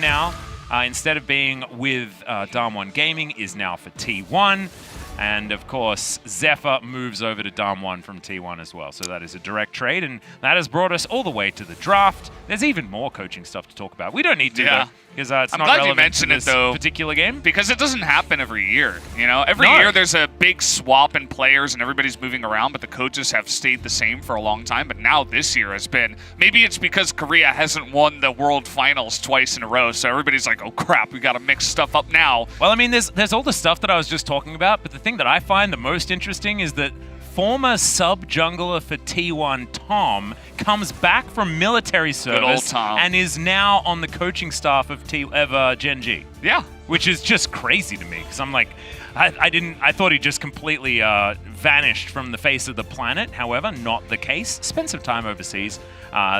now, instead of being with Dam 1 Gaming, is now for T1. And of course, Zephyr moves over to Dam 1 from T1 as well. So that is a direct trade, and that has brought us all the way to the draft. There's even more coaching stuff to talk about. We don't need to, though, because it's not relevant to this particular game. Because it doesn't happen every year. You know, every year there's a big swap in players and everybody's moving around, but the coaches have stayed the same for a long time. But now this year has been, maybe it's because Korea hasn't won the World Finals twice in a row, so everybody's like, oh crap, we got to mix stuff up now. Well, I mean, there's all the stuff that I was just talking about, but the thing that I find the most interesting is that former sub-jungler for T1, Tom, comes back from military service and is now on the coaching staff of Gen G. Yeah. Which is just crazy to me, because I'm like, I thought he just completely vanished from the face of the planet. However, not the case. Spent some time overseas,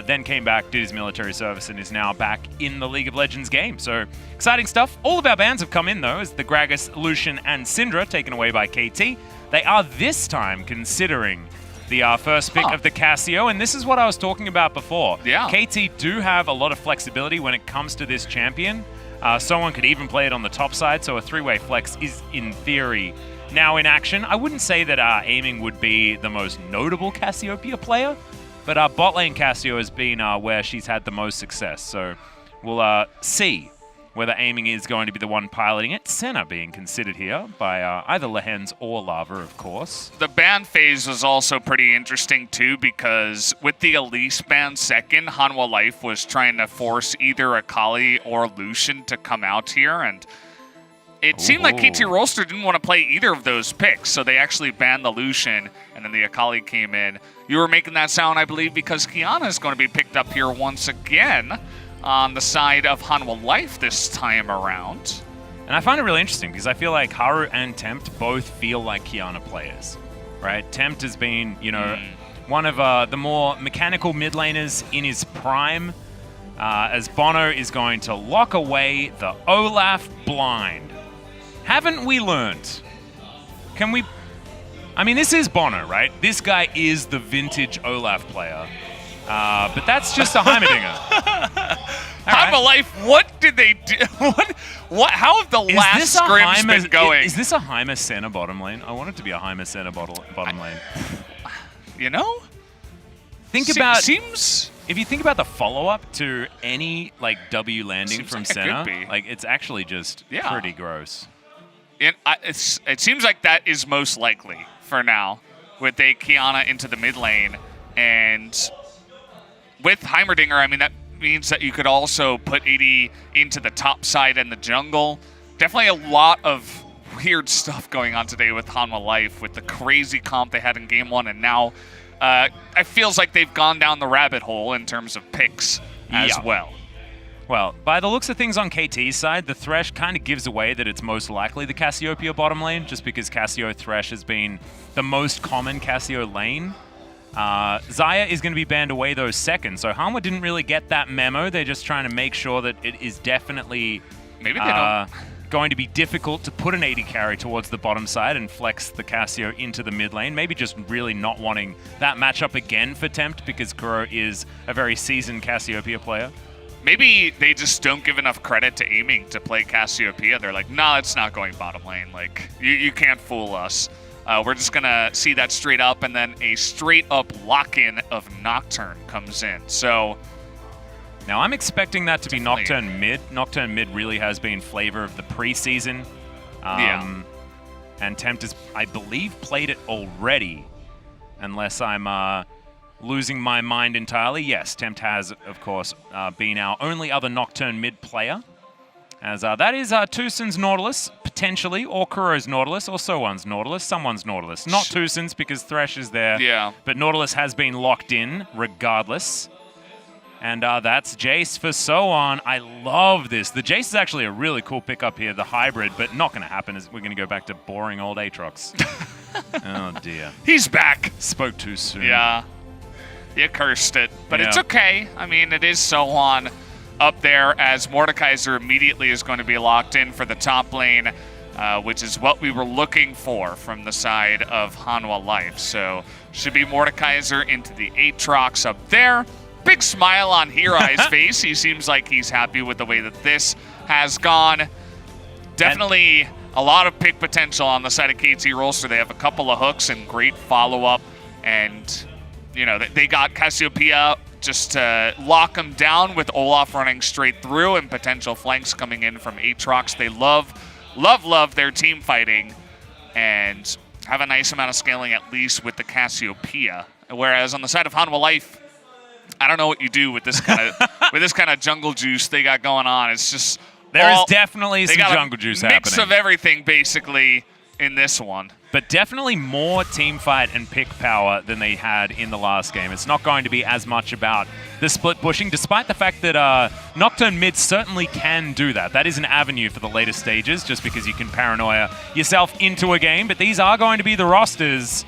then came back, did his military service, and is now back in the League of Legends game. So, exciting stuff. All of our bans have come in, though, as the Gragas, Lucian, and Syndra taken away by KT. They are this time considering the first pick of the Casio, and this is what I was talking about before. Yeah. KT do have a lot of flexibility when it comes to this champion. Someone could even play it on the top side, so a three-way flex is, in theory, now in action. I wouldn't say that Aiming would be the most notable Cassiopeia player, but bot lane Cassio has been where she's had the most success. So we'll see whether Aiming is going to be the one piloting it. Senna being considered here by either Lehens or Lava, of course. The ban phase was also pretty interesting, too, because with the Elise ban second, Hanwha Life was trying to force either Akali or Lucian to come out here, and it seemed like KT Rolster didn't want to play either of those picks, so they actually banned the Lucian, and then the Akali came in. You were making that sound, I believe, because Kiana is going to be picked up here once again on the side of Hanwha Life this time around. And I find it really interesting because I feel like Haru and Tempt both feel like Kiana players, right? Tempt has been, you know, one of the more mechanical mid laners in his prime, as Bono is going to lock away the Olaf blind. Haven't we learned? Can we... I mean, this is Bono, right? This guy is the vintage Olaf player. But that's just a Heimerdinger. Hanwha Life, what did they do? What? How have the last scrims been going? Is this a Heimer Senna bottom lane? I want it to be a Heimer Senna bottom lane. You know? If you think about the follow-up to any like W landing from Senna, like it's actually just pretty gross. It seems like that is most likely for now, with a Kiana into the mid lane, and with Heimerdinger, I mean, that means that you could also put AD into the top side and the jungle. Definitely a lot of weird stuff going on today with Hanwha Life, with the crazy comp they had in Game 1, and now it feels like they've gone down the rabbit hole in terms of picks as well. Well, by the looks of things on KT's side, the Thresh kind of gives away that it's most likely the Cassiopeia bottom lane, just because Cassio Thresh has been the most common Cassio lane. Xayah is going to be banned away those seconds, so Hanwha didn't really get that memo. They're just trying to make sure that it is definitely going to be difficult to put an AD carry towards the bottom side and flex the Cassio into the mid lane. Maybe just really not wanting that matchup again for Tempt, because Kuro is a very seasoned Cassiopeia player. Maybe they just don't give enough credit to Aiming to play Cassiopeia. They're like, nah, it's not going bottom lane. Like, you can't fool us. We're just going to see that straight up, and then a straight-up lock-in of Nocturne comes in. So now I'm expecting that to be Nocturne mid. Nocturne mid really has been flavor of the preseason. And Tempt has, I believe, played it already, unless I'm losing my mind entirely. Yes, Tempt has, of course, been our only other Nocturne mid player. As that is Tucson's Nautilus, potentially, or Kuro's Nautilus, or Sowan's Nautilus, someone's Nautilus. Not Tucson's because Thresh is there, but Nautilus has been locked in regardless. And that's Jace for Sowan. I love this. The Jace is actually a really cool pickup here, the hybrid, but not going to happen. We're going to go back to boring old Aatrox. Oh, dear. He's back. Spoke too soon. Yeah. You cursed it, but it's okay. I mean, it is Sowan up there, as Mordekaiser immediately is going to be locked in for the top lane, which is what we were looking for from the side of Hanwha Life. So should be Mordekaiser into the Aatrox up there. big smile on Hirai's face. He seems like he's happy with the way that this has gone. Definitely a lot of pick potential on the side of KT Rolster. They have a couple of hooks and great follow-up. And, you know, they got Cassiopeia just to lock him down with Olaf running straight through and potential flanks coming in from Aatrox. They love their team fighting and have a nice amount of scaling at least with the Cassiopeia. Whereas on the side of Hanwha Life, I don't know what you do with this kind of jungle juice they got going on. It's just there is definitely some jungle juice happening. Mix of everything basically in this one. But definitely more team fight and pick power than they had in the last game. It's not going to be as much about the split pushing, despite the fact that Nocturne mid certainly can do that. That is an avenue for the later stages, just because you can paranoia yourself into a game. But these are going to be the rosters.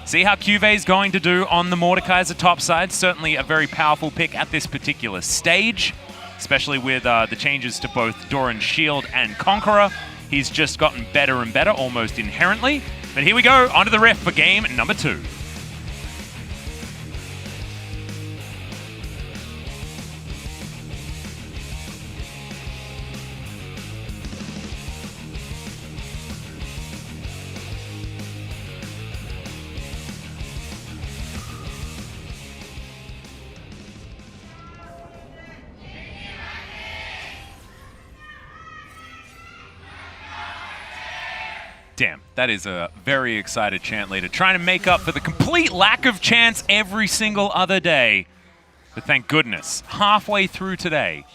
See how Cuvée is going to do on the Mordekaiser top side. Certainly a very powerful pick at this particular stage, especially with the changes to both Doran's Shield and Conqueror. He's just gotten better and better, almost inherently. But here we go, onto the Rift for game number 2. Damn, that is a very excited chant leader, trying to make up for the complete lack of chants every single other day. But thank goodness, halfway through today,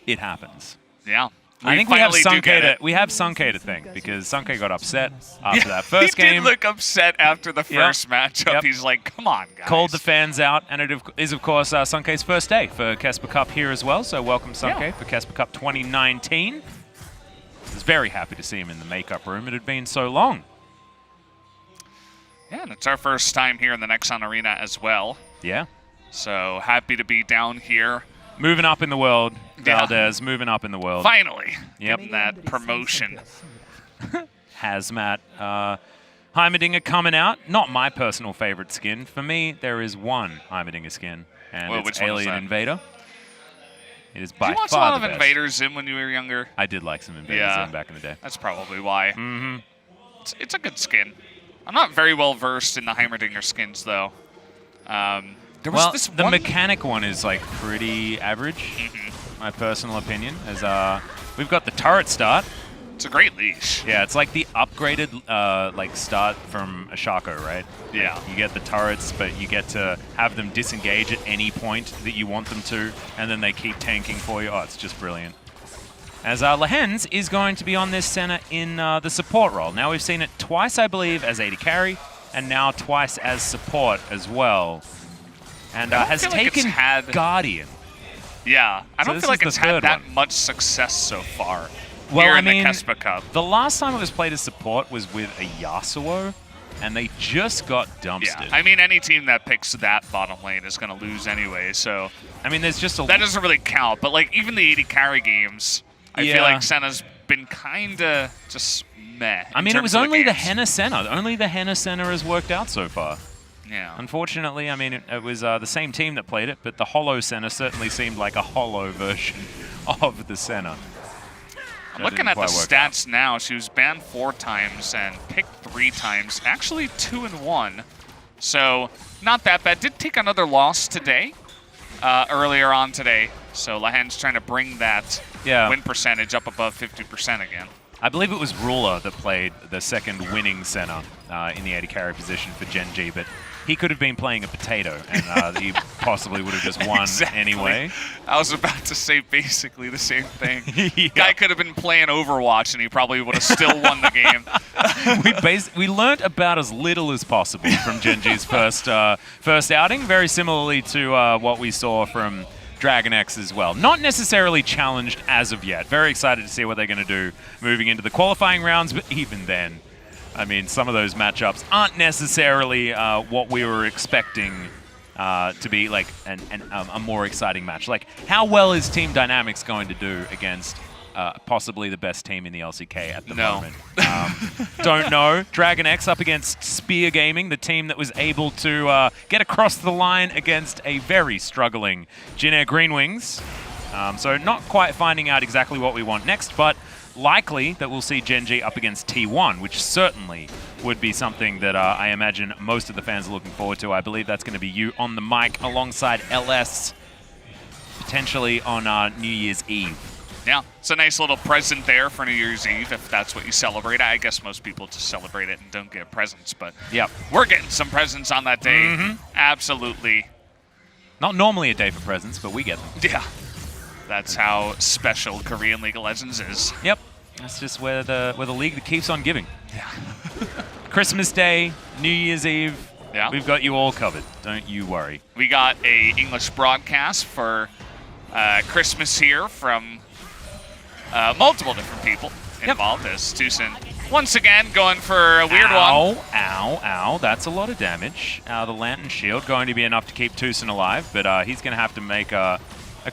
it happens. Yeah. I think we have Sunkei to thank, because Sunkei got upset after that first game. He did look upset after the first matchup. Yep. He's like, come on, guys. Called the fans out, and it is, of course, Sunkei's first day for Kesper Cup here as well. So welcome, Sunkei, for Kesper Cup 2019. I was very happy to see him in the makeup room. It had been so long. Yeah, and it's our first time here in the Nexon Arena as well. Yeah. So happy to be down here. Moving up in the world, Valdez, moving up in the world. Finally, yep. Getting that promotion. Hazmat. Heimerdinger coming out. Not my personal favorite skin. For me, there is one Heimerdinger skin, and it's Alien Invader. It is by far the best. Did you watch a lot of Invader Zim when you were younger? I did like some Invader Zim back in the day. That's probably why. Mm-hmm. It's a good skin. I'm not very well versed in the Heimerdinger skins, though. The mechanic one is like pretty average, my personal opinion. As we've got the turret start. It's a great leash. Yeah, it's like the upgraded like start from Ashako, right? Yeah. Like you get the turrets, but you get to have them disengage at any point that you want them to, and then they keep tanking for you. Oh, it's just brilliant. As Lehens is going to be on this center in the support role. Now we've seen it twice, I believe, as AD carry, and now twice as support as well. And has taken Guardian. Yeah, I don't feel like it's had that much success so far. Well, here in the Kesper Cup. The last time it was played as support was with a Yasuo, and they just got dumpstered. Yeah, I mean, any team that picks that bottom lane is going to lose anyway, so... I mean, there's just a... That doesn't really count, but, like, even the AD carry games, I feel like Senna's been kind of just meh. I mean, it was only the Henna Senna. Only the Henna Senna has worked out so far. Yeah. Unfortunately, I mean, it was the same team that played it, but the Hollow Senna certainly seemed like a hollow version of the Senna. I'm looking at the stats now. She was banned 4 times and picked 3 times. Actually, 2 and 1. So, not that bad. Did take another loss today, earlier on today. So, Lehen's trying to bring that win percentage up above 50% again. I believe it was Ruler that played the second winning center in the AD carry position for Gen G, but he could have been playing a potato, and he possibly would have just won anyway. I was about to say basically the same thing. Guy could have been playing Overwatch, and he probably would have still won the game. We learnt about as little as possible from Gen G's first outing, very similarly to what we saw from DragonX as well. Not necessarily challenged as of yet. Very excited to see what they're going to do moving into the qualifying rounds, but even then, I mean, some of those matchups aren't necessarily what we were expecting to be like a more exciting match. Like, how well is Team Dynamics going to do against possibly the best team in the LCK at the moment. Don't know. DragonX up against Spear Gaming, the team that was able to get across the line against a very struggling Jin Air Greenwings. So not quite finding out exactly what we want next, but likely that we'll see Gen.G up against T1, which certainly would be something that I imagine most of the fans are looking forward to. I believe that's going to be you on the mic alongside LS, potentially on New Year's Eve. Yeah, it's a nice little present there for New Year's Eve, if that's what you celebrate. I guess most people just celebrate it and don't get presents, but yep, we're getting some presents on that day. Absolutely. Not normally a day for presents, but we get them. Yeah. That's how special Korean League of Legends is. Yep. That's just where the league that keeps on giving. Yeah. Christmas Day, New Year's Eve, yeah, we've got you all covered. Don't you worry. We got a English broadcast for Christmas here from multiple different people involved. As Tucson once again going for a weird one. Ow. That's a lot of damage. The Lantern Shield going to be enough to keep Tucson alive, but he's going to have to make a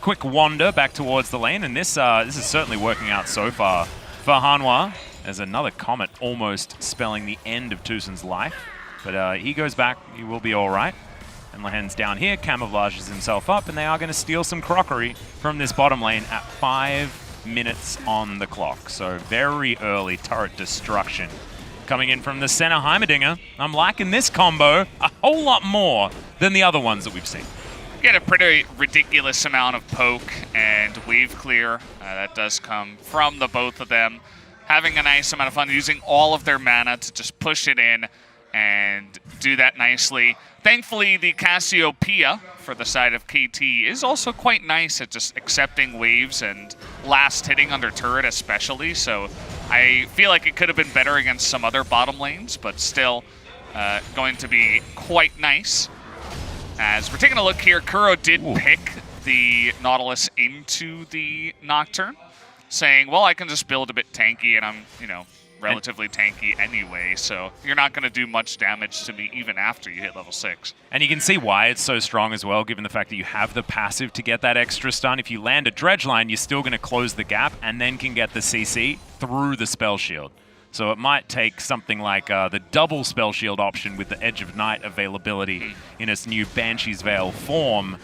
quick wander back towards the lane, and this is certainly working out so far for Hanwha. There's another Comet almost spelling the end of Tucson's life, but he goes back. He will be all right. And Lehen's down here, camouflages himself up, and they are going to steal some crockery from this bottom lane at 5 minutes on the clock. So very early turret destruction coming in from the center Heimerdinger. I'm liking this combo a whole lot more than the other ones that we've seen. Get a pretty ridiculous amount of poke and wave clear. That does come from the both of them. Having a nice amount of fun using all of their mana to just push it in and do that nicely. Thankfully, the Cassiopeia for the side of KT is also quite nice at just accepting waves and last hitting under turret especially. So I feel like it could have been better against some other bottom lanes, but still going to be quite nice. As we're taking a look here, Kuro did pick the Nautilus into the Nocturne, saying, well, I can just build a bit tanky, and I'm, relatively tanky anyway, so you're not going to do much damage to me even after you hit level 6. And you can see why it's so strong as well, given the fact that you have the passive to get that extra stun. If you land a Dredge line, you're still going to close the gap and then can get the CC through the Spell Shield. So it might take something like the double Spell Shield option with the Edge of Night availability in its new Banshee's Veil form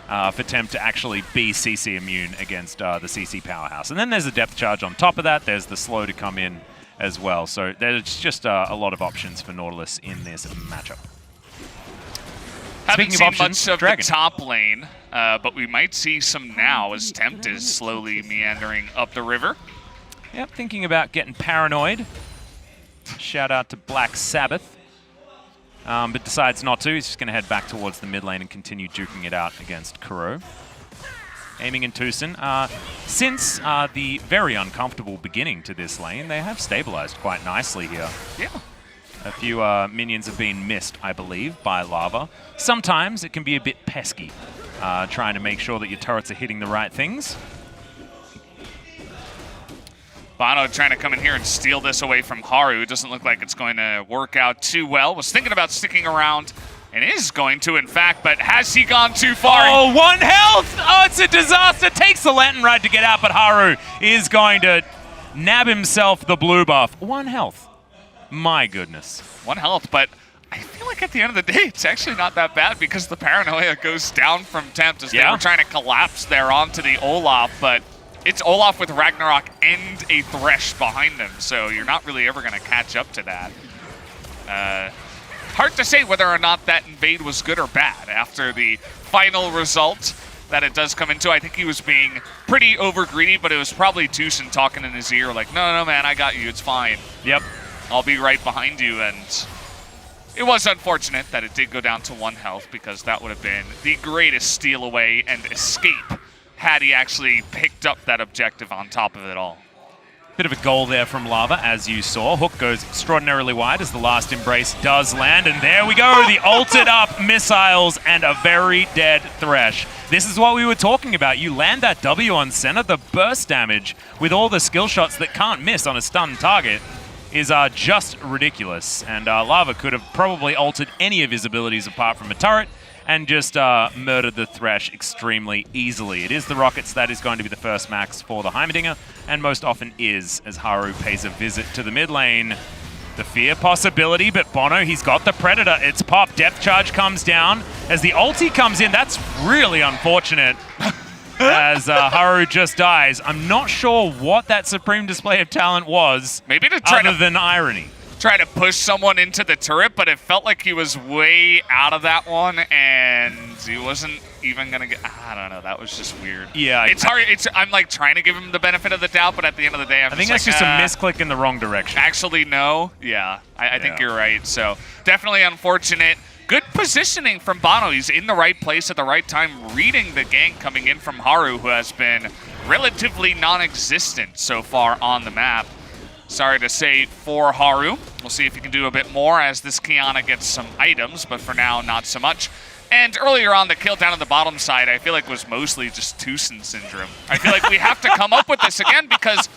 for Tempt to actually be CC immune against the CC Powerhouse. And then there's a Depth Charge on top of that. There's the slow to come in as well. So there's just a lot of options for Nautilus in this matchup. Haven't seen much of the top lane, but we might see some now as Tempt is slowly meandering up the river. Yep, thinking about getting paranoid. Shout out to Black Sabbath. But decides not to. He's just going to head back towards the mid lane and continue duking it out against Kuro. Aiming in Tucson. Since the very uncomfortable beginning to this lane, they have stabilized quite nicely here. Yeah. A few minions have been missed, I believe, by Lava. Sometimes it can be a bit pesky, trying to make sure that your turrets are hitting the right things. Bono trying to come in here and steal this away from Haru. Doesn't look like it's going to work out too well. Was thinking about sticking around and is going to, in fact, but has he gone too far? Oh, 1 health! Oh, it's a disaster. Takes the Lantern Ride to get out, but Haru is going to nab himself the blue buff. 1 health. My goodness. 1 health, but I feel like at the end of the day, it's actually not that bad because the paranoia goes down from Tempt as they were trying to collapse there onto the Olaf, but it's Olaf with Ragnarok and a Thresh behind them, so you're not really ever going to catch up to that. Hard to say whether or not that invade was good or bad after the final result that it does come into. I think he was being pretty over-greedy, but it was probably Tucson talking in his ear like, no, man, I got you, it's fine. Yep. I'll be right behind you, and it was unfortunate that it did go down to 1 health because that would have been the greatest steal away and escape had he actually picked up that objective on top of it all. Bit of a goal there from Lava, as you saw. Hook goes extraordinarily wide as the last embrace does land, and there we go, the ulted up missiles and a very dead Thresh. This is what we were talking about. You land that W on center, the burst damage with all the skill shots that can't miss on a stunned target is just ridiculous. And Lava could have probably altered any of his abilities apart from a turret, and just murdered the Thresh extremely easily. It is the Rockets that is going to be the first max for the Heimerdinger, and most often is, as Haru pays a visit to the mid lane. The fear possibility, but Bono, he's got the Predator. It's pop. Depth charge comes down. As the ulti comes in, that's really unfortunate. As Haru just dies. I'm not sure what that supreme display of talent was. Maybe to try other than irony. Try to push someone into the turret, but it felt like he was way out of that one, and he wasn't even gonna get. I don't know. That was just weird. Yeah, it's hard. I'm like trying to give him the benefit of the doubt, but at the end of the day, I think that's just a misclick in the wrong direction. Actually, no. Yeah, I think you're right. So definitely unfortunate. Good positioning from Bono. He's in the right place at the right time, reading the gank coming in from Haru, who has been relatively non-existent so far on the map. Sorry to say for Haru. We'll see if he can do a bit more as this Qiyana gets some items, but for now, not so much. And earlier on, the kill down on the bottom side, I feel like was mostly just Tucson syndrome. I feel like we have to come up with this again because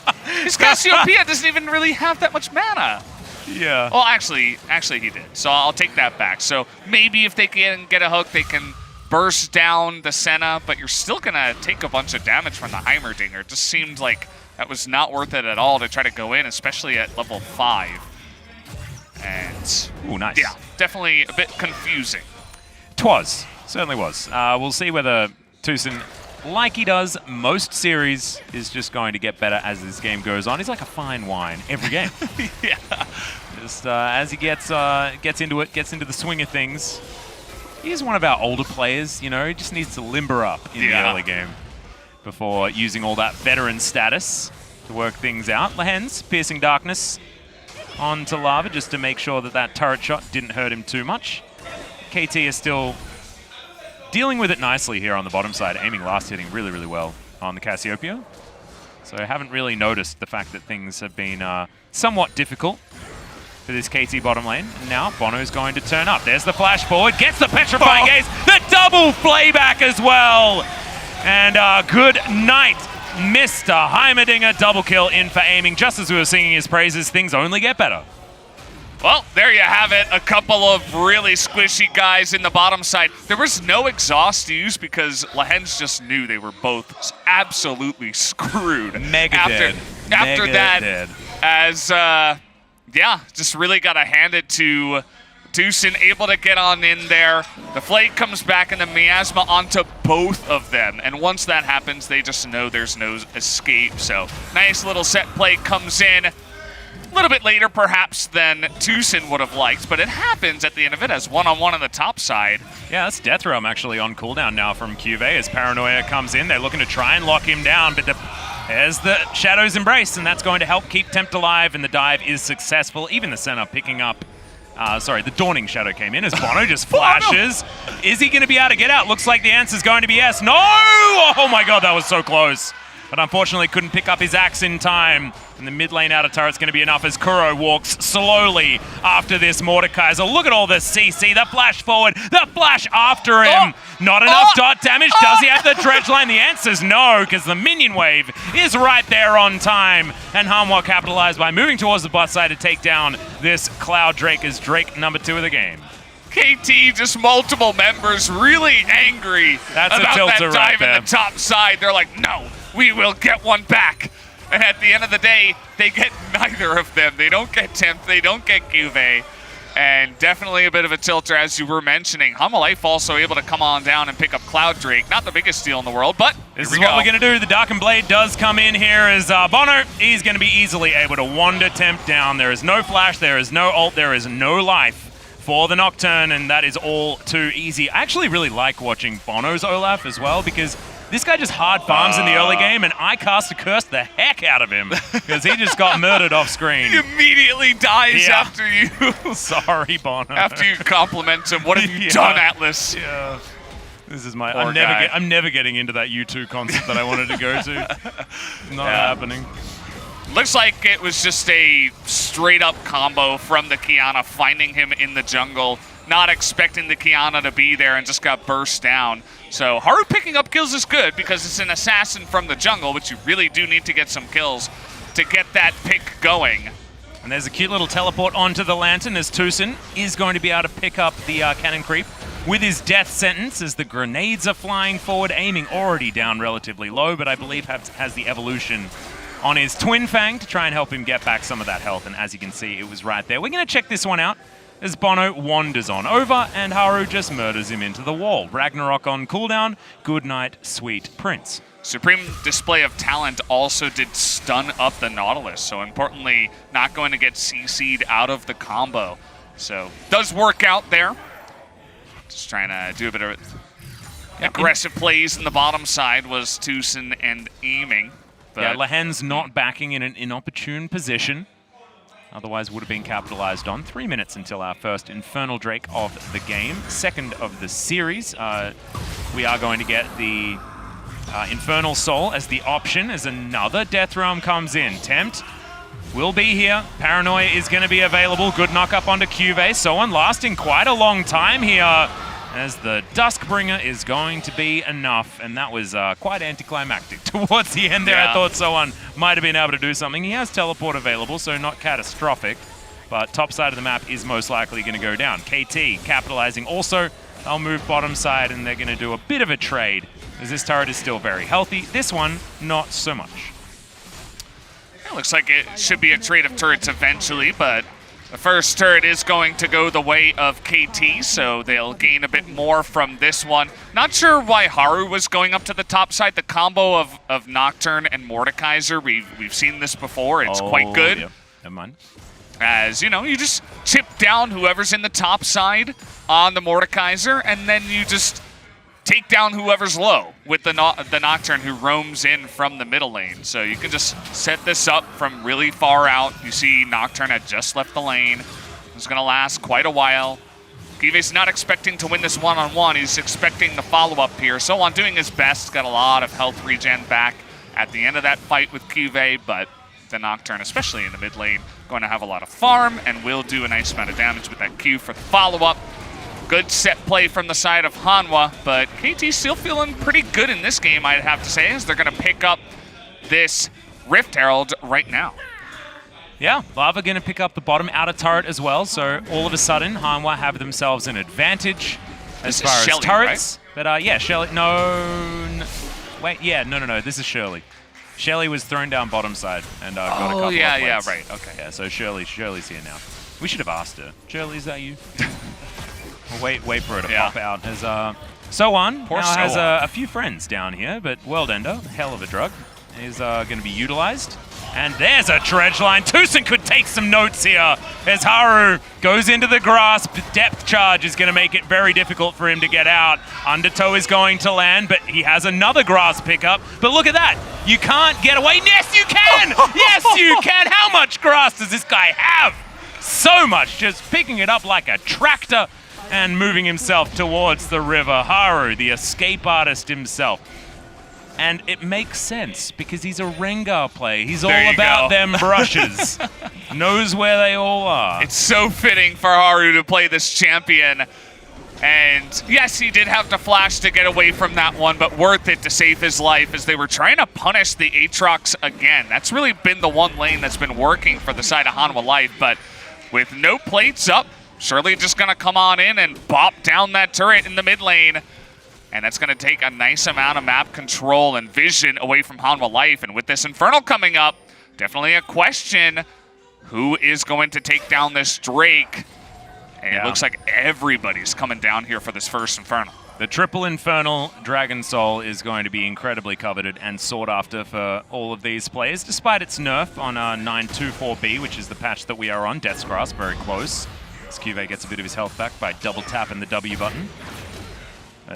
his Cassiopeia doesn't even really have that much mana. Yeah. Well, actually he did. So I'll take that back. So maybe if they can get a hook, they can burst down the Senna, but you're still going to take a bunch of damage from the Heimerdinger. It just seemed like that was not worth it at all to try to go in, especially at level 5. And ooh, nice. Yeah, definitely a bit confusing. Twas. Certainly was. We'll see whether Tucson, like he does most series, is just going to get better as this game goes on. He's like a fine wine every game. Yeah. Just as he gets into it, gets into the swing of things. He's one of our older players, you know, he just needs to limber up in the early game before using all that veteran status to work things out. Lehens, Piercing Darkness onto Lava just to make sure that that turret shot didn't hurt him too much. KT is still dealing with it nicely here on the bottom side, aiming last hitting really, really well on the Cassiopeia. So I haven't really noticed the fact that things have been somewhat difficult for this KT bottom lane. And now Bono's going to turn up. There's the flash forward, gets the Petrifying Gaze, the double playback as well. And good night, Mr. Heimerdinger. Double kill in for aiming. Just as we were singing his praises, things only get better. Well, there you have it. A couple of really squishy guys in the bottom side. There was no exhaust used because Lehens just knew they were both absolutely screwed. After that, dead. As, yeah, just really got to hand it to Tucson, able to get on in there. The Flake comes back and the Miasma onto both of them. And once that happens, they just know there's no escape. So nice little set play comes in. A little bit later, perhaps, than Tucson would have liked, but it happens at the end of it as one-on-one on the top side. Yeah, that's Death Realm actually on cooldown now from QV as Paranoia comes in. They're looking to try and lock him down, but there's the Shadow's Embrace, and that's going to help keep Tempt alive, and the dive is successful. Even the center picking up, the Dawning Shadow came in as Bono just flashes. Oh, no. Is he going to be able to get out? Looks like the answer's going to be yes. No! Oh my god, that was so close. But unfortunately couldn't pick up his axe in time. And the mid lane outer turret's going to be enough as Kuro walks slowly after this Mordekaiser. Look at all the CC, the flash forward, the flash after him. Not enough dot damage. Does he have the dredge line? The answer's no, because the minion wave is right there on time. And Hanwha capitalized by moving towards the bot side to take down this Cloud Drake as Drake number 2 of the game. KT, just multiple members, really angry about that tilter dive right there. in the top side. They're like, no, we will get one back. And at the end of the day, they get neither of them. They don't get Tempt, they don't get Juve. And definitely a bit of a tilter, as you were mentioning. Life also able to come on down and pick up Cloud Drake. Not the biggest steal in the world, but this is what we're going to do. The Darkened Blade does come in here as Bono. He's going to be easily able to wander Tempt down. There is no flash, there is no ult, there is no life for the Nocturne, and that is all too easy. I actually really like watching Bono's Olaf as well, because this guy just hard farms in the early game, and I cast a curse the heck out of him because he just got murdered off screen. He immediately dies after you. Sorry, Bono. After you compliment him. What have you done, Atlas? Yeah. This is my. I'm never getting into that U2 concert that I wanted to go to. Not happening. Looks like it was just a straight-up combo from the Qiyana, finding him in the jungle, not expecting the Qiyana to be there, and just got burst down. So Haru picking up kills is good because it's an assassin from the jungle, but you really do need to get some kills to get that pick going. And there's a cute little teleport onto the Lantern as Tucson is going to be able to pick up the cannon creep with his death sentence as the grenades are flying forward, aiming already down relatively low, but I believe has the evolution on his Twin Fang to try and help him get back some of that health, and as you can see, it was right there. We're going to check this one out as Bono wanders on over, and Haru just murders him into the wall. Ragnarok on cooldown. Good night, sweet prince. Supreme display of talent also did stun up the Nautilus, so importantly, not going to get CC'd out of the combo. So, does work out there. Just trying to do a bit of aggressive plays in the bottom side was Tucson and aiming. But yeah, Lahen's not backing in an inopportune position. Otherwise would have been capitalized on. 3 minutes until our first Infernal Drake of the game. Second of the series. We are going to get the Infernal Soul as the option as another Death Realm comes in. Tempt will be here. Paranoia is going to be available. Good knock up onto Cuvée. Soan lasting quite a long time here as the Duskbringer is going to be enough, and that was quite anticlimactic. Towards the end there, I thought Soan might have been able to do something. He has teleport available, so not catastrophic, but top side of the map is most likely going to go down. KT capitalizing also. They'll move bottom side, and they're going to do a bit of a trade, as this turret is still very healthy. This one, not so much. It looks like it should be a trade of turrets eventually, but the first turret is going to go the way of KT, so they'll gain a bit more from this one. Not sure why Haru was going up to the top side. The combo of Nocturne and Mordekaiser, we've seen this before. It's quite good. Yeah. Never mind. As, you know, you just chip down whoever's in the top side on the Mordekaiser, and then you just take down whoever's low with the Nocturne who roams in from the middle lane. So you can just set this up from really far out. You see Nocturne had just left the lane. It's going to last quite a while. Kive's not expecting to win this one-on-one. He's expecting the follow-up here. Soan doing his best. Got a lot of health regen back at the end of that fight with Kive, but the Nocturne, especially in the mid lane, going to have a lot of farm and will do a nice amount of damage with that Q for the follow-up. Good set play from the side of Hanwha, but KT still feeling pretty good in this game, I'd have to say, as they're going to pick up this Rift Herald right now. Yeah, Lava going to pick up the bottom outer turret as well, so all of a sudden, Hanwha have themselves an advantage as far as turrets. Right? But yeah, Shelley, no, wait, yeah, no, this is Shirley. Shelley was thrown down bottom side and got a couple of plates. Right, okay. Yeah, so Shirley's here now. We should have asked her. Shirley, is that you? We'll wait for her to pop out. As Soan now has a few friends down here, but World Ender, hell of a drug, is going to be utilized. And there's a dredge line. Tucson could take some notes here as Haru goes into the grasp. Depth charge is going to make it very difficult for him to get out. Undertow is going to land, but he has another grasp pickup. But look at that. You can't get away. Yes, you can! Yes, you can! How much grass does this guy have? So much. Just picking it up like a tractor and moving himself towards the river. Haru, the escape artist himself. And it makes sense because he's a Rengar player. He's all about them brushes. Knows where they all are. It's so fitting for Haru to play this champion. And yes, he did have to flash to get away from that one, but worth it to save his life as they were trying to punish the Aatrox again. That's really been the one lane that's been working for the side of Hanwha Life, but with no plates up, surely just going to come on in and bop down that turret in the mid lane. And that's going to take a nice amount of map control and vision away from Hanwha Life. And with this Infernal coming up, definitely a question. Who is going to take down this Drake? And it looks like everybody's coming down here for this first Infernal. The triple Infernal Dragon Soul is going to be incredibly coveted and sought after for all of these players, despite its nerf on 924B, which is the patch that we are on. Death's Grasp, very close. As Cuvée gets a bit of his health back by double tapping the W button.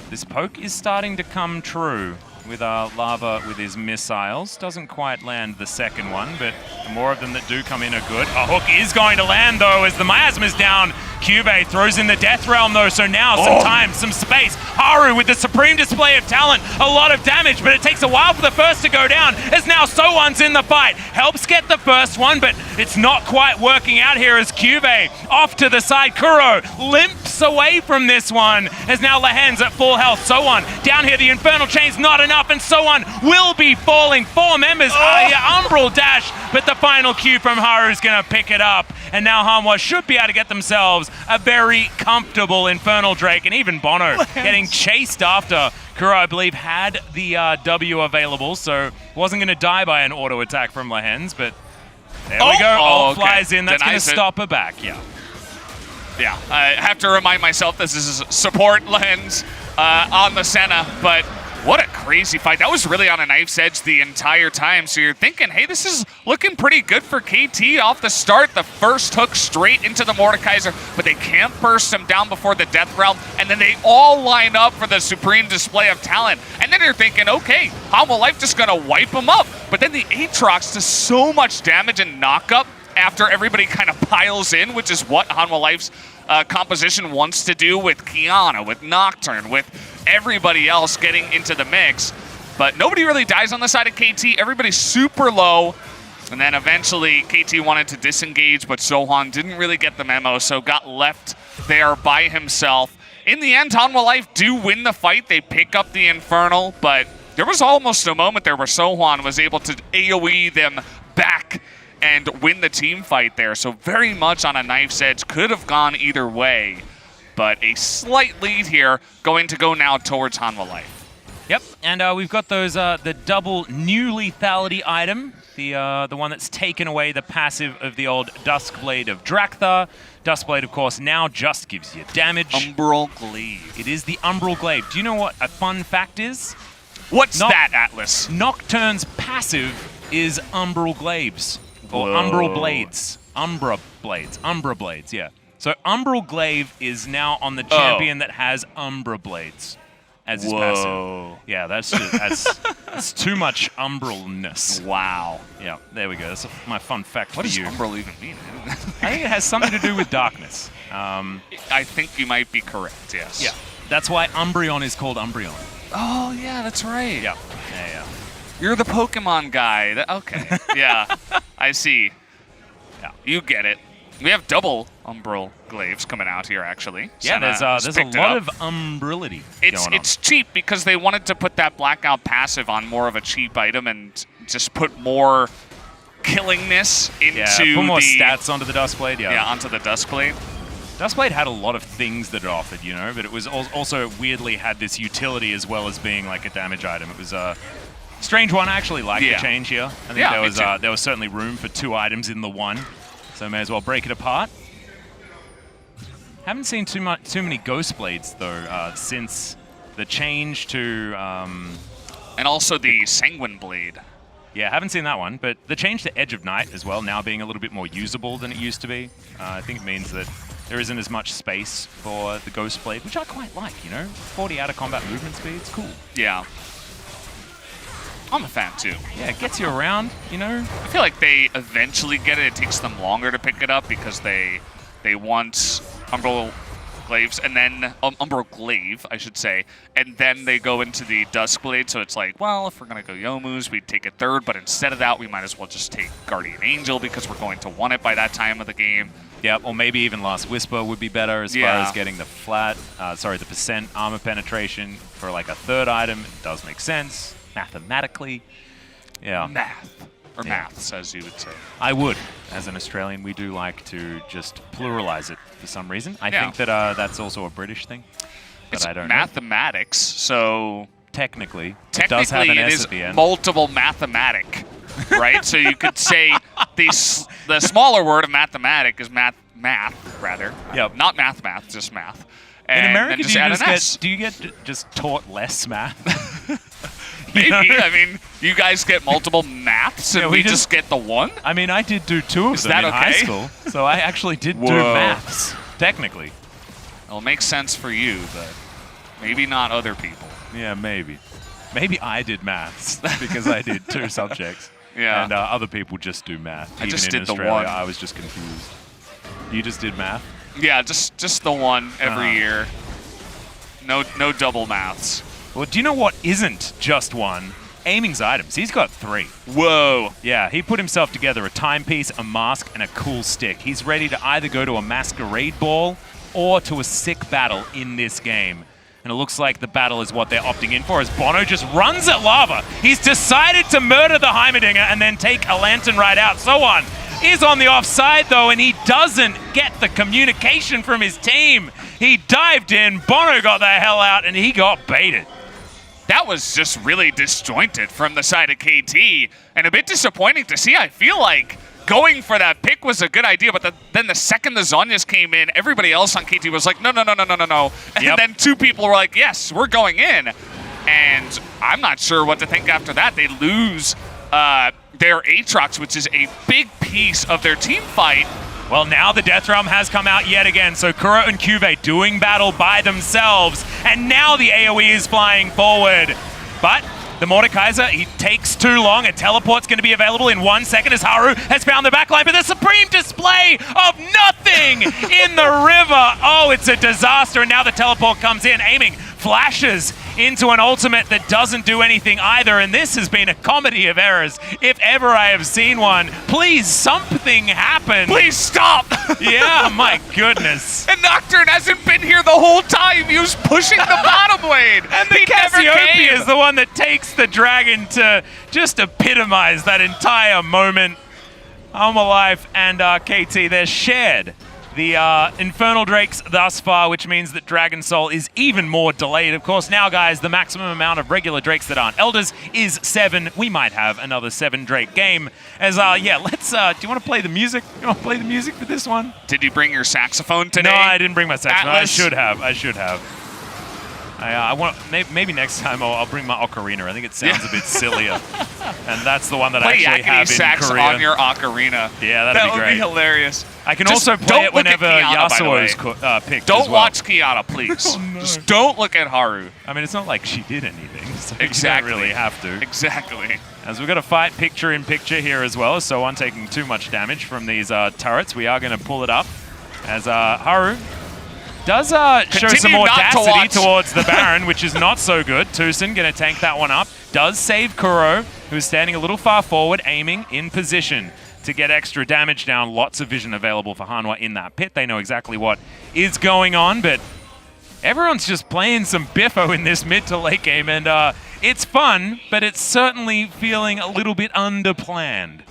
This poke is starting to come true with Lava with his missiles. Doesn't quite land the second one, but the more of them that do come in are good. A hook is going to land, though, as the miasma's down. Cuvée throws in the Death Realm, though, so now some time, some space. Haru with the supreme display of talent. A lot of damage, but it takes a while for the first to go down, as now Soan's in the fight. Helps get the first one, but it's not quite working out here as Cuvée off to the side. Kuro limps away from this one, as now Lahen's at full health. Soan down here, the Infernal Chain's not enough, and Soan will be falling. 4 members, Umbral dash, but the final Q from Haru's gonna pick it up And now Hanwha should be able to get themselves a very comfortable Infernal Drake, and even Bono getting chased after Kuro, I believe, had the W available, so wasn't going to die by an auto attack from Lehens, but there we go. Ult flies in. That's going to stop her back. Yeah. Yeah, I have to remind myself this is support Lehens on the Senna, but what a crazy fight. That was really on a knife's edge the entire time. So you're thinking, hey, this is looking pretty good for KT off the start. The first hook straight into the Mordekaiser, but they can't burst him down before the Death Realm. And then they all line up for the supreme display of talent. And then you're thinking, okay, Hanwha Life just going to wipe him up. But then the Aatrox does so much damage and knock up after everybody kind of piles in, which is what Hanwha Life's composition wants to do with Qiyana, with Nocturne, with everybody else getting into the mix. But nobody really dies on the side of KT. Everybody's super low. And then eventually KT wanted to disengage, but Sohan didn't really get the memo, so got left there by himself. In the end, Hanwha Life do win the fight. They pick up the Infernal, but there was almost a moment there where Sohan was able to AoE them back and win the team fight there. So very much on a knife's edge. Could have gone either way, but a slight lead here going to go now towards Hanwha Life. Yep, and we've got those the double new lethality item, the one that's taken away the passive of the old Duskblade of Drakthar. Duskblade, of course, now just gives you damage. Umbral Glaive. It is the Umbral Glaive. Do you know what a fun fact is? What's that, Atlas? Nocturne's passive is Umbral Glaives. Or Whoa. Umbral Blades. Umbra Blades, yeah. So Umbral Glaive is now on the champion that has Umbra Blades as his passive. Yeah, that's too much Umbralness. Wow. Yeah, there we go. That's my fun fact What for you. does Umbral even mean? I think it has something to do with darkness. I think you might be correct, yes. Yeah, that's why Umbreon is called Umbreon. Oh, yeah, that's right. Yeah. You're the Pokemon guy. Okay. Yeah, I see. Yeah. You get it. We have double Umbral Glaives coming out here, actually. Yeah, there's a lot of umbrality going on. It's cheap because they wanted to put that Blackout passive on more of a cheap item and just put more killingness into put more stats onto the Duskblade. Yeah, onto the Duskblade. Duskblade had a lot of things that it offered, you know, but it was also weirdly had this utility as well as being like a damage item. It was a strange one. I actually like the change here. I think there was certainly room for two items in the one, so may as well break it apart. Haven't seen too many Ghost Blades though since the change to and also the Sanguine Blade. Yeah, haven't seen that one, but the change to Edge of Night as well, now being a little bit more usable than it used to be. I think it means that there isn't as much space for the Ghost Blade, which I quite like, you know? 40 out of combat movement speed, it's cool. Yeah. I'm a fan too. Yeah, it gets you around, you know? I feel like they eventually get it. It takes them longer to pick it up because they want Umbral Glaives and then Umbral Glaive, I should say, and then they go into the Duskblade. So it's like, well, if we're gonna go Yomu's, we'd take it third, but instead of that, we might as well just take Guardian Angel because we're going to want it by that time of the game. Yeah, or maybe even Last Whisper would be better as far as getting the the percent armor penetration for like a third item. It does make sense mathematically. Yeah. Maths, as you would say. I would. As an Australian, we do like to just pluralize it for some reason. I think that that's also a British thing, but it's I don't mathematics, so technically it does have an S at the end. Multiple mathematic, right? So you could say the smaller word of mathematic is math rather. Yep. Not math, just math. In America, just do you get just taught less math? Maybe. I mean, you guys get multiple maths and we just get the one? I mean, I did do two of them in high school, so I actually did do maths, technically. Well, it makes sense for you, but maybe not other people. Yeah, maybe. Maybe I did maths because I did two subjects. Yeah. And other people just do math. I just did Australia, the one. I was just confused. You just did math? Yeah, just the one every year. No double maths. Well, do you know what isn't just one? Aiming's items. He's got 3. Whoa. Yeah, he put himself together a timepiece, a mask, and a cool stick. He's ready to either go to a masquerade ball or to a sick battle in this game. And it looks like the battle is what they're opting in for as Bono just runs at lava. He's decided to murder the Heimerdinger and then take a lantern right out. So on. is on the offside, though, and he doesn't get the communication from his team. He dived in, Bono got the hell out, and he got baited. That was just really disjointed from the side of KT, and a bit disappointing to see. I feel like going for that pick was a good idea, but then the second the Zhonya's came in, everybody else on KT was like, no. And then two people were like, yes, we're going in. And I'm not sure what to think after that. They lose their Aatrox, which is a big piece of their team fight. Well, now the Death Realm has come out yet again, so Kuro and Cuvee doing battle by themselves, and now the AoE is flying forward. But the Mordekaiser, he takes too long. A teleport's going to be available in 1 second as Haru has found the backline, but the supreme display of nothing in the river. Oh, it's a disaster, and now the teleport comes in, aiming, flashes into an ultimate that doesn't do anything either, and this has been a comedy of errors if ever I have seen one. Please, something happen. Please stop! Yeah, my goodness. And Nocturne hasn't been here the whole time. He was pushing the bottom lane. And the Cassiopeia is the one that takes the dragon to just epitomize that entire moment. Alma Life and KT, they're shared the Infernal Drakes thus far, which means that Dragon Soul is even more delayed. Of course, now, guys, the maximum amount of regular Drakes that aren't Elders is 7. We might have another 7 Drake game. As, yeah, let's, do you want to play the music? You want to play the music for this one? Did you bring your saxophone today? No, I didn't bring my saxophone. Atlas? I should have. I want maybe next time I'll bring my ocarina. I think it sounds a bit sillier, and that's the one that I actually have in sax Korea. on your ocarina. Yeah, that'd be great. That would be hilarious. I can also play it whenever Yasuo's picked. Don't as well. watch Kiana, please. Oh, no. Just don't look at Haru. I mean, it's not like she did anything, so exactly. You don't really have to. Exactly. As we've got a fight picture-in-picture here as well, so I'm taking too much damage from these turrets. We are going to pull it up as Haru does show some audacity towards the Baron, which is not so good. Tucson going to tank that one up. Does save Kuro, who's standing a little far forward, aiming in position to get extra damage down. Lots of vision available for Hanwha in that pit. They know exactly what is going on, but everyone's just playing some biffo in this mid to late game, and it's fun, but it's certainly feeling a little bit underplanned.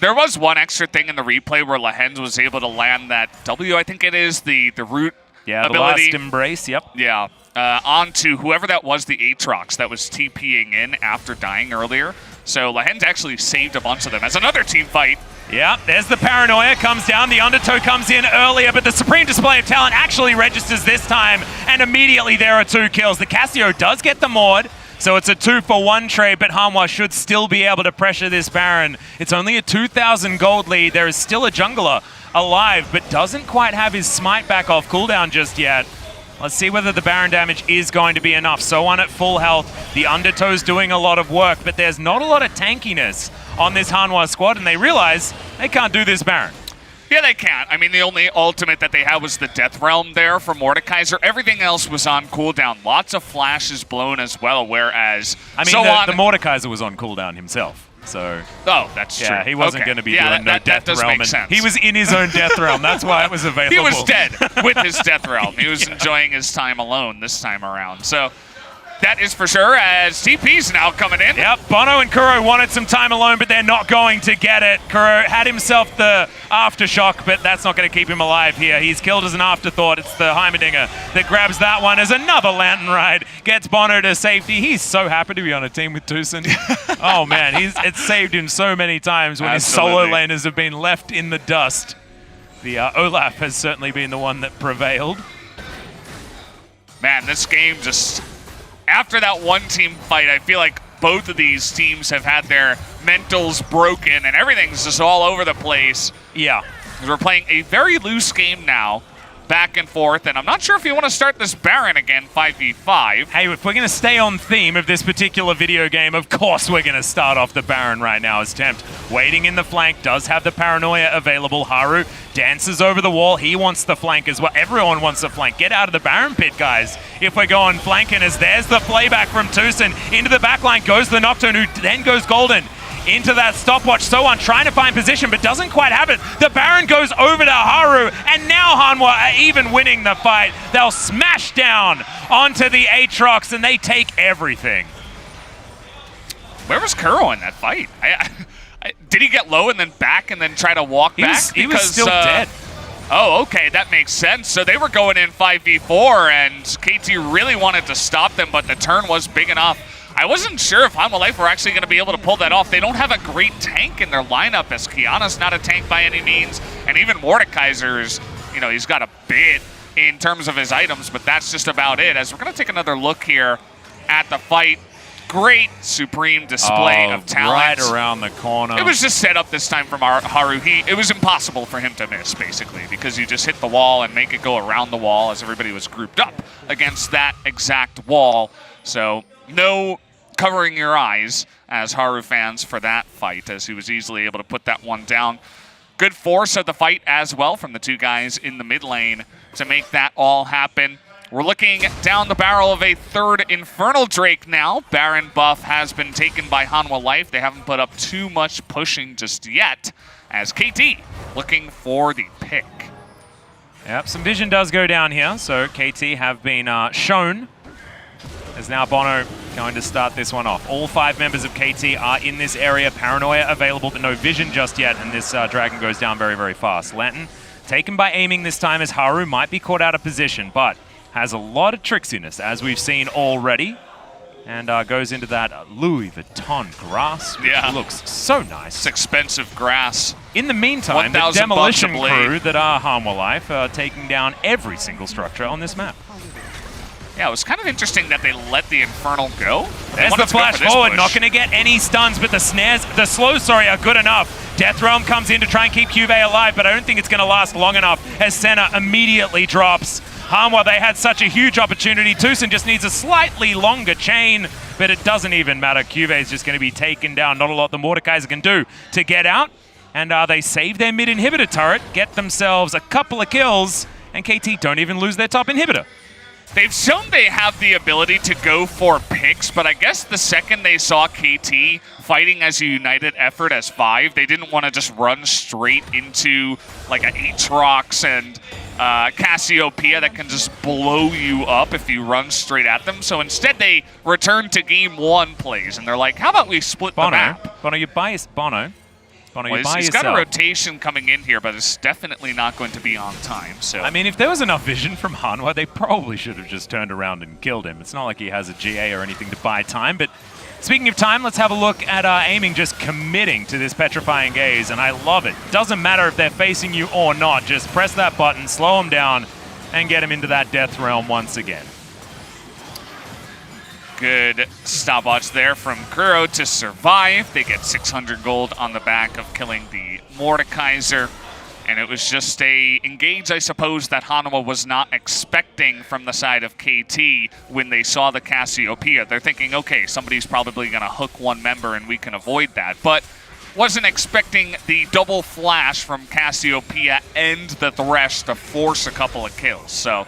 There was one extra thing in the replay where Lehens was able to land that W, I think it is, the root ability. The last embrace, yep. Yeah, onto whoever that was, the Aatrox that was TPing in after dying earlier. So Lehens actually saved a bunch of them as another team fight. Yeah, there's the Paranoia, comes down, the Undertow comes in earlier, but the Supreme Display of Talent actually registers this time, and immediately there are 2 kills. The Cassio does get the Maud, so it's a 2-for-1 trade, but Hanwha should still be able to pressure this Baron. It's only a 2,000 gold lead. There is still a jungler alive, but doesn't quite have his smite back off cooldown just yet. Let's see whether the Baron damage is going to be enough. So on at full health, the Undertow's doing a lot of work, but there's not a lot of tankiness on this Hanwha squad, and they realize they can't do this Baron. Yeah, they can't. I mean, the only ultimate that they had was the Death Realm there for Mordekaiser. Everything else was on cooldown. Lots of flashes blown as well, whereas... I mean, the Mordekaiser was on cooldown himself, so... Oh, that's true. Yeah, he wasn't going to be doing no Death Realm. Make sense. He was in his own Death Realm. That's why it was available. He was dead with his Death Realm. He was enjoying his time alone this time around. So... that is for sure, as TP's now coming in. Yep, Bono and Kuro wanted some time alone, but they're not going to get it. Kuro had himself the Aftershock, but that's not going to keep him alive here. He's killed as an afterthought. It's the Heimerdinger that grabs that one as another Lantern Ride gets Bono to safety. He's so happy to be on a team with Tucson. Oh, man, it's saved him so many times when his solo laners have been left in the dust. The Olaf has certainly been the one that prevailed. Man, this game just... after that one-team fight, I feel like both of these teams have had their mentals broken and everything's just all over the place. Yeah. We're playing a very loose game now, back and forth, and I'm not sure if you want to start this Baron again 5v5. Hey, if we're going to stay on theme of this particular video game, of course we're going to start off the Baron right now as Tempt. Waiting in the flank, does have the Paranoia available. Haru dances over the wall. He wants the flank as well. Everyone wants the flank. Get out of the Baron pit, guys, if we're going flanking, as there's the playback from Tucson. Into the backline goes the Nocturne, who then goes Golden. Into that stopwatch, Sohan trying to find position, but doesn't quite have it. The Baron goes over to Haru, and now Hanwha are even winning the fight. They'll smash down onto the Aatrox, and they take everything. Where was Kuro in that fight? Did he get low and then back and then try to walk back? He was still dead. Oh, okay, that makes sense. So they were going in 5v4, and KT really wanted to stop them, but the turn was big enough. I wasn't sure if Hanwha Life were actually going to be able to pull that off. They don't have a great tank in their lineup, as Kiana's not a tank by any means, and even Mordekaiser's, you know, he's got a bit in terms of his items, but that's just about it. As we're going to take another look here at the fight. Great supreme display of talent. Right around the corner. It was just set up this time from Haru. It was impossible for him to miss, basically, because you just hit the wall and make it go around the wall as everybody was grouped up against that exact wall. So no covering your eyes as Haru fans for that fight, as he was easily able to put that one down. Good force of the fight as well from the two guys in the mid lane to make that all happen. We're looking down the barrel of a third Infernal Drake now. Baron buff has been taken by Hanwha Life. They haven't put up too much pushing just yet, as KT looking for the pick. Yep, some vision does go down here, so KT have been shown. As now Bono going to start this one off. All 5 members of KT are in this area. Paranoia available, but no vision just yet, and this Dragon goes down very, very fast. Lantern taken by aiming this time, as Haru might be caught out of position, but has a lot of tricksiness, as we've seen already, and goes into that Louis Vuitton grass, which looks so nice. It's expensive grass. In the meantime, the demolition crew that are Hanwha Life are taking down every single structure on this map. Yeah, it was kind of interesting that they let the Infernal go. There's the flash forward, not going to get any stuns, but the snares, the slows, are good enough. Death Realm comes in to try and keep Cuvée alive, but I don't think it's going to last long enough as Senna immediately drops. Hanwha, they had such a huge opportunity. Tucson just needs a slightly longer chain, but it doesn't even matter. Cuvée is just going to be taken down. Not a lot the Mordekaiser can do to get out. And they save their mid inhibitor turret, get themselves a couple of kills, and KT don't even lose their top inhibitor. They've shown they have the ability to go for picks, but I guess the second they saw KT fighting as a united effort as 5, they didn't want to just run straight into like a Aatrox and Cassiopeia that can just blow you up if you run straight at them. So instead they return to game 1 plays, and they're like, how about we split the map? Bono, you bias Bono. Bono, well, he's got a rotation coming in here, but it's definitely not going to be on time. So I mean, if there was enough vision from Hanwha, they probably should have just turned around and killed him. It's not like he has a GA or anything to buy time, but speaking of time, let's have a look at aiming just committing to this petrifying gaze, and I love it. Doesn't matter if they're facing you or not, just press that button, slow them down, and get him into that death realm once again. Good stopwatch there from Kuro to survive. They get 600 gold on the back of killing the Mordekaiser. And it was just a engage, I suppose, that Hanwha was not expecting from the side of KT when they saw the Cassiopeia. They're thinking, okay, somebody's probably going to hook one member and we can avoid that. But wasn't expecting the double flash from Cassiopeia and the Thresh to force a couple of kills. So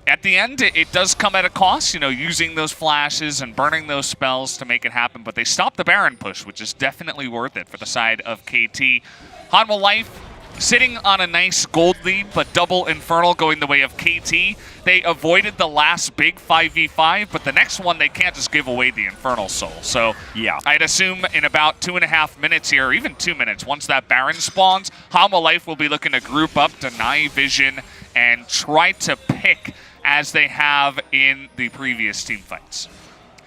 at the end, it does come at a cost, you know, using those flashes and burning those spells to make it happen. But they stopped the Baron push, which is definitely worth it for the side of KT. Hanwha Life sitting on a nice gold lead, but double Infernal going the way of KT. They avoided the last big 5v5, but the next one, they can't just give away the Infernal Soul. So yeah, I'd assume in about 2.5 minutes here, or even 2 minutes, once that Baron spawns, Hanwha Life will be looking to group up, deny vision, and try to pick as they have in the previous team fights.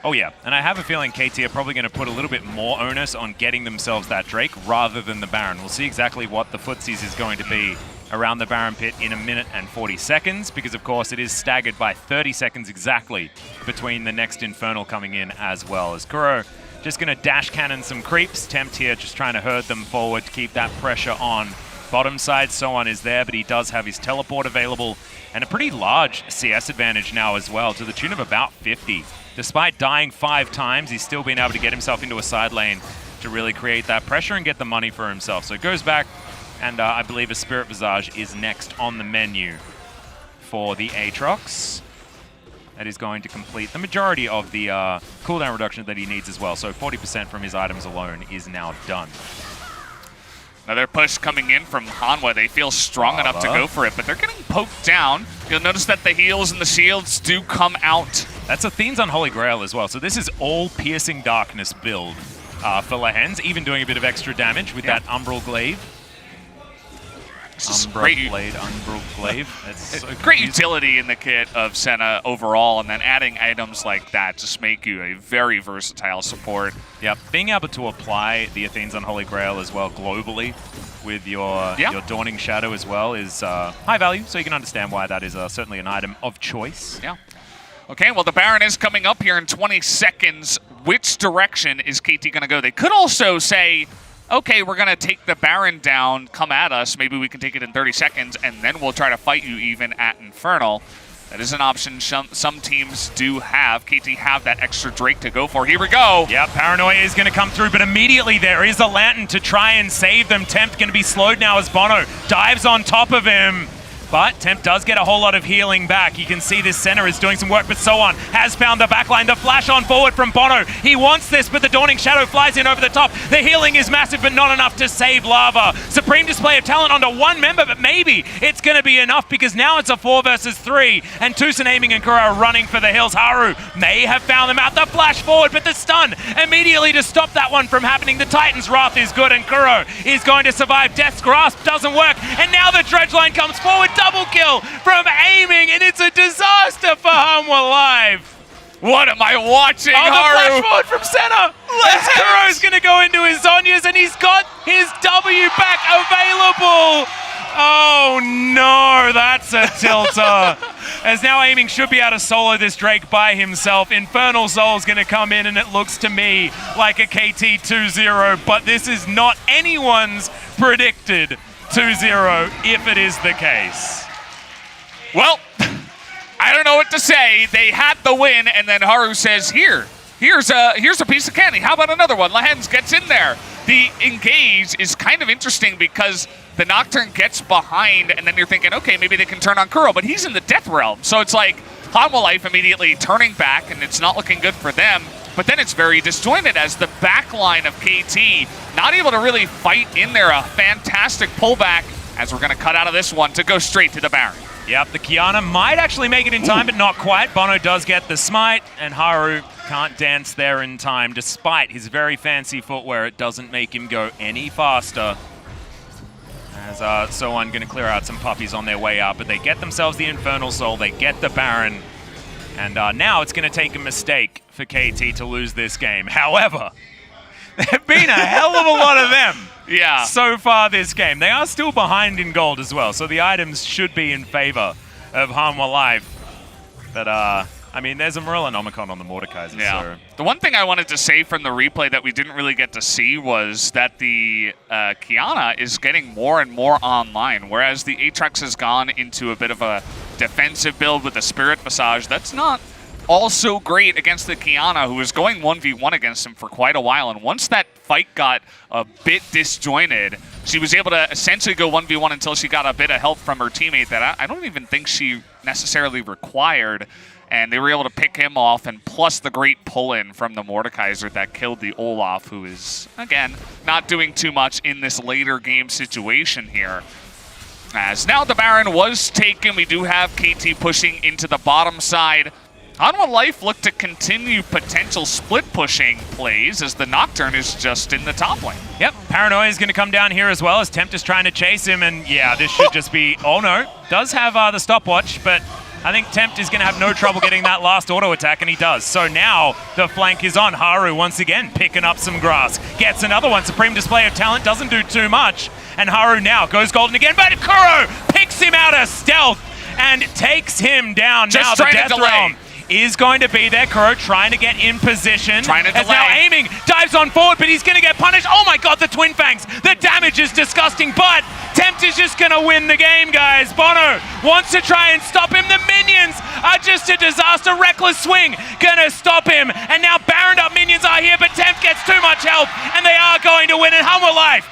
Oh yeah, and I have a feeling KT are probably going to put a little bit more onus on getting themselves that Drake rather than the Baron. We'll see exactly what the footsies is going to be around the Baron pit in 1 minute and 40 seconds, because of course it is staggered by 30 seconds exactly between the next Infernal coming in as well. As Kuro just going to dash cannon some creeps. Tempt here just trying to herd them forward to keep that pressure on. Bottom side, Soan is there, but he does have his teleport available and a pretty large CS advantage now as well, to the tune of about 50. Despite dying 5 times, he's still been able to get himself into a side lane to really create that pressure and get the money for himself. So it goes back, and I believe a Spirit Visage is next on the menu for the Aatrox. That is going to complete the majority of the cooldown reduction that he needs as well. So 40% from his items alone is now done. Another push coming in from Hanwha. They feel strong enough to go for it, but they're getting poked down. You'll notice that the heals and the shields do come out. That's Athene's Unholy Grail as well. So this is all Piercing Darkness build for Lehens, even doing a bit of extra damage with that Umbral Glaive. Umbral Glaive. It's so great utility in the kit of Senna overall, and then adding items like that just make you a very versatile support. Yep, being able to apply the Athene's Unholy Grail as well globally with your Dawning Shadow as well is high value, so you can understand why that is certainly an item of choice. Yeah. Okay, well, the Baron is coming up here in 20 seconds. Which direction is KT going to go? They could also say, okay, we're going to take the Baron down, come at us, maybe we can take it in 30 seconds, and then we'll try to fight you even at Infernal. That is an option some teams do have. KT have that extra Drake to go for. Here we go. Yeah, Paranoia is going to come through, but immediately there is a Lantern to try and save them. Tempt going to be slowed now as Bono dives on top of him. But Tempt does get a whole lot of healing back. You can see this center is doing some work, but So On has found the backline. The flash on forward from Bono. He wants this, but the Dawning Shadow flies in over the top. The healing is massive, but not enough to save Lava. Supreme display of talent onto one member, but maybe it's going to be enough because now it's a 4 versus 3, and Tucson, Aiming, and Kuro are running for the hills. Haru may have found them out. The flash forward, but the stun immediately to stop that one from happening. The Titan's Wrath is good, and Kuro is going to survive. Death's Grasp doesn't work, and now the Dredge line comes forward. Double kill from Aiming, and it's a disaster for Hanwha Live. What am I watching, Haru? Haru? The flash forward from center. Kuro's going to go into his Zhonya's, and he's got his W back available. Oh no, that's a tilter. As now Aiming should be able to solo this Drake by himself. Infernal Soul's going to come in, and it looks to me like a KT 2-0, but this is not anyone's predicted 2-0 if it is the case. Well, I don't know what to say. They had the win, and then Haru says, here's a piece of candy. How about another one? Lehens gets in there. The engage is kind of interesting because the Nocturne gets behind, and then you're thinking, okay, maybe they can turn on Kuro, but he's in the Death Realm. So it's like Hanwha Life immediately turning back, and it's not looking good for them. But then it's very disjointed as the back line of KT not able to really fight in there. A fantastic pullback as we're going to cut out of this one to go straight to the Baron. Yep, the Kiana might actually make it in time, but not quite. Bono does get the smite, and Haru can't dance there in time. Despite his very fancy footwear, it doesn't make him go any faster. As So1 going to clear out some puppies on their way out, but they get themselves the Infernal Soul, they get the Baron, and now it's going to take a mistake for KT to lose this game. However, there have been a hell of a lot of them so far this game. They are still behind in gold as well, so the items should be in favor of Hanwha Live. But, I mean, there's a Morellonomicon on the Mordekaiser. Yeah. So. The one thing I wanted to say from the replay that we didn't really get to see was that the Kiana is getting more and more online, whereas the Aatrox has gone into a bit of a defensive build with the Spirit Massage. That's not also great against the Kiana, who was going 1v1 against him for quite a while. And once that fight got a bit disjointed, she was able to essentially go 1v1 until she got a bit of help from her teammate that I don't even think she necessarily required. And they were able to pick him off, and plus the great pull-in from the Mordekaiser that killed the Olaf, who is, again, not doing too much in this later game situation here. As now the Baron was taken, we do have KT pushing into the bottom side. Hanwha Life look to continue potential split pushing plays as the Nocturne is just in the top lane. Yep, Paranoia is going to come down here as well as Tempt is trying to chase him, and yeah, this should just be, oh no, does have the stopwatch, but I think Tempt is going to have no trouble getting that last auto attack, and he does. So now the flank is on. Haru once again picking up some grass. Gets another one. Supreme display of talent. Doesn't do too much. And Haru now goes golden again, but Kuro picks him out of stealth and takes him down. Just now the trying to Death Realm is going to be there. Kuro trying to get in position. As now Aiming dives on forward, but he's going to get punished. Oh my god, the Twin Fangs. The damage is disgusting, but Tempt is just going to win the game, guys. Bono wants to try and stop him. The minions are just a disaster. Reckless swing going to stop him. And now Baroned up minions are here, but Tempt gets too much help, and they are going to win. And Hanwha Life